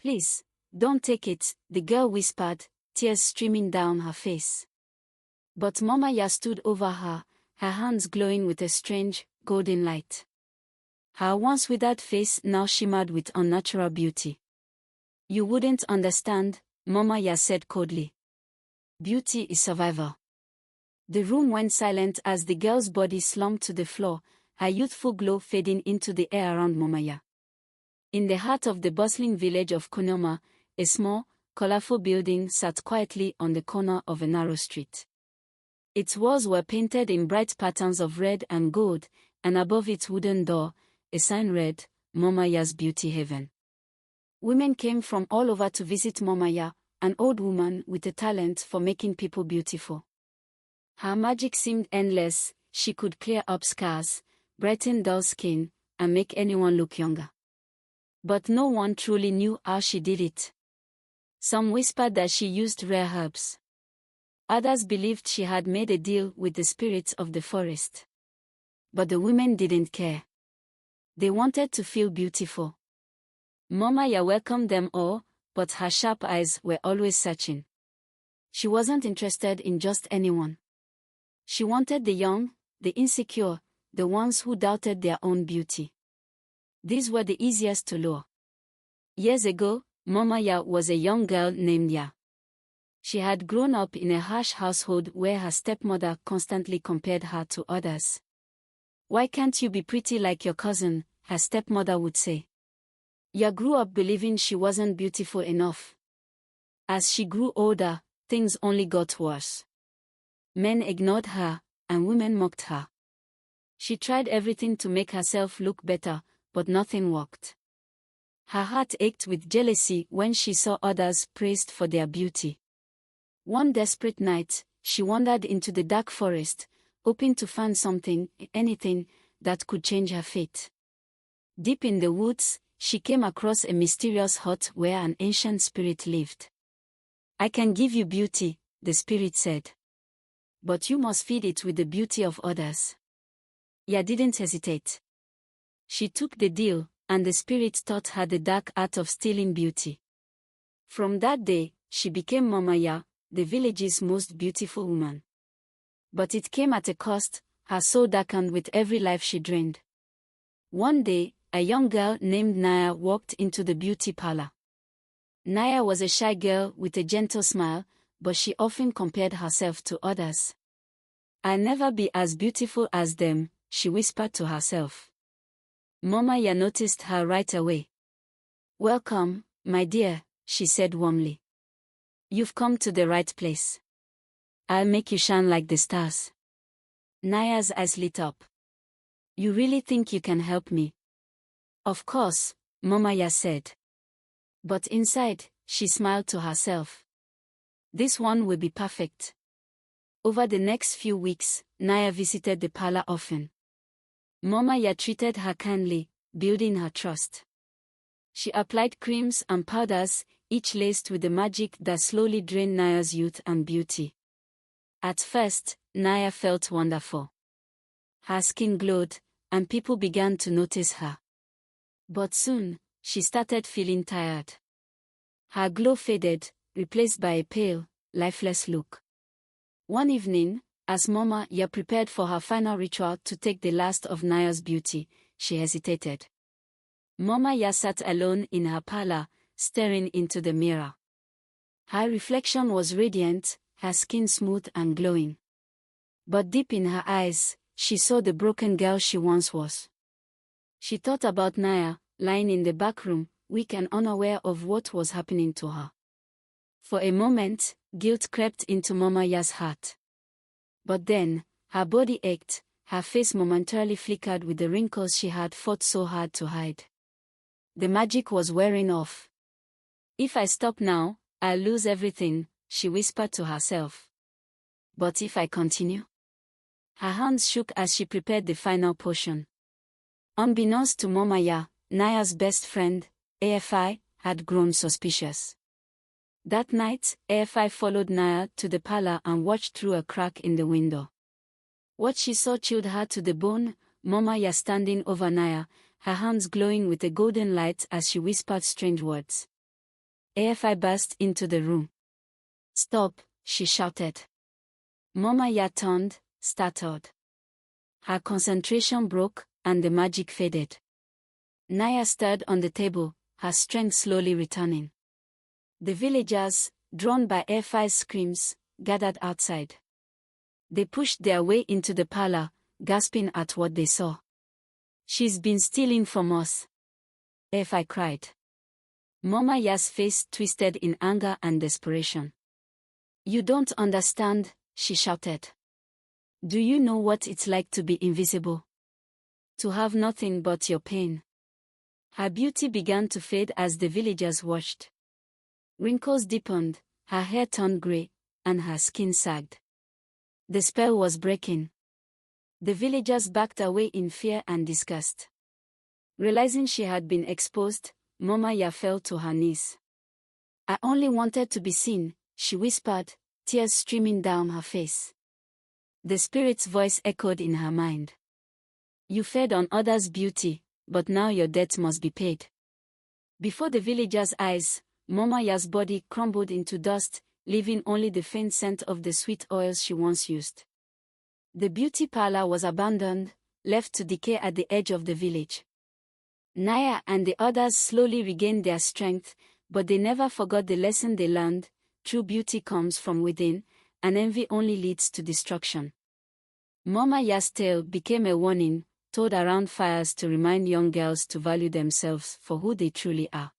Please, don't take it, the girl whispered, tears streaming down her face. But Mama Yaa stood over her, her hands glowing with a strange, golden light. Her once withered face now shimmered with unnatural beauty. You wouldn't understand, Mama Yaa said coldly. Beauty is survival. The room went silent as the girl's body slumped to the floor, her youthful glow fading into the air around Mama Yaa. In the heart of the bustling village of Kunoma, a small, colorful building sat quietly on the corner of a narrow street. Its walls were painted in bright patterns of red and gold, and above its wooden door, a sign read, Mama Yaa's Beauty Haven. Women came from all over to visit Mama Yaa, an old woman with a talent for making people beautiful. Her magic seemed endless. She could clear up scars, brighten dull skin, and make anyone look younger. But no one truly knew how she did it. Some whispered that she used rare herbs. Others believed she had made a deal with the spirits of the forest. But the women didn't care. They wanted to feel beautiful. Mama Yaa welcomed them all, but her sharp eyes were always searching. She wasn't interested in just anyone. She wanted the young, the insecure, the ones who doubted their own beauty. These were the easiest to lure. Years ago, Mama Yaa was a young girl named Yaa. She had grown up in a harsh household where her stepmother constantly compared her to others. Why can't you be pretty like your cousin, her stepmother would say. Yaa grew up believing she wasn't beautiful enough. As she grew older, things only got worse. Men ignored her, and women mocked her. She tried everything to make herself look better, but nothing worked. Her heart ached with jealousy when she saw others praised for their beauty. One desperate night, she wandered into the dark forest, hoping to find something, anything, that could change her fate. Deep in the woods, she came across a mysterious hut where an ancient spirit lived. I can give you beauty, the spirit said. But you must feed it with the beauty of others. Yaa didn't hesitate. She took the deal, and the spirit taught her the dark art of stealing beauty. From that day, she became Mama Yaa, the village's most beautiful woman. But it came at a cost. Her soul darkened with every life she drained. One day, a young girl named Naya walked into the beauty parlor. Naya was a shy girl with a gentle smile, but she often compared herself to others. I'll never be as beautiful as them, she whispered to herself. Mama Yaa noticed her right away. Welcome, my dear, she said warmly. You've come to the right place. I'll make you shine like the stars. Naya's eyes lit up. You really think you can help me? Of course, Mama Yaa said. But inside, she smiled to herself. This one will be perfect. Over the next few weeks, Naya visited the parlor often. Mama Yaa treated her kindly, building her trust. She applied creams and powders, each laced with the magic that slowly drained Naya's youth and beauty. At first, Naya felt wonderful. Her skin glowed, and people began to notice her. But soon, she started feeling tired. Her glow faded, replaced by a pale, lifeless look. One evening, as Mama Yaa prepared for her final ritual to take the last of Naya's beauty, she hesitated. Mama Yaa sat alone in her parlor, staring into the mirror. Her reflection was radiant, her skin smooth and glowing. But deep in her eyes, she saw the broken girl she once was. She thought about Naya, lying in the back room, weak and unaware of what was happening to her. For a moment, guilt crept into Mama Yaa's heart. But then, her body ached, her face momentarily flickered with the wrinkles she had fought so hard to hide. The magic was wearing off. If I stop now, I'll lose everything, she whispered to herself. But if I continue? Her hands shook as she prepared the final potion. Unbeknownst to Mama Yaa, Naya's best friend, AFI, had grown suspicious. That night, AFI followed Naya to the parlor and watched through a crack in the window. What she saw chilled her to the bone, Mama Yaa standing over Naya, her hands glowing with a golden light as she whispered strange words. AFI burst into the room. "Stop," she shouted. Mama Yaa turned, startled. Her concentration broke, and the magic faded. Naya stirred on the table, her strength slowly returning. The villagers, drawn by AFI's screams, gathered outside. They pushed their way into the parlor, gasping at what they saw. "She's been stealing from us," AFI cried. Mama Yaa's face twisted in anger and desperation. "You don't understand," she shouted. "Do you know what it's like to be invisible? To have nothing but your pain?" Her beauty began to fade as the villagers watched. Wrinkles deepened, her hair turned gray, and her skin sagged. The spell was breaking. The villagers backed away in fear and disgust. Realizing she had been exposed, Mama Yaa fell to her knees. "I only wanted to be seen," she whispered, tears streaming down her face. The spirit's voice echoed in her mind. "You fed on others' beauty, but now your debt must be paid." Before the villagers' eyes, Mama Yaa's body crumbled into dust, leaving only the faint scent of the sweet oils she once used. The beauty parlor was abandoned, left to decay at the edge of the village. Naya and the others slowly regained their strength, but they never forgot the lesson they learned: true beauty comes from within, and envy only leads to destruction. Mama Yaa's tale became a warning, told around fires to remind young girls to value themselves for who they truly are.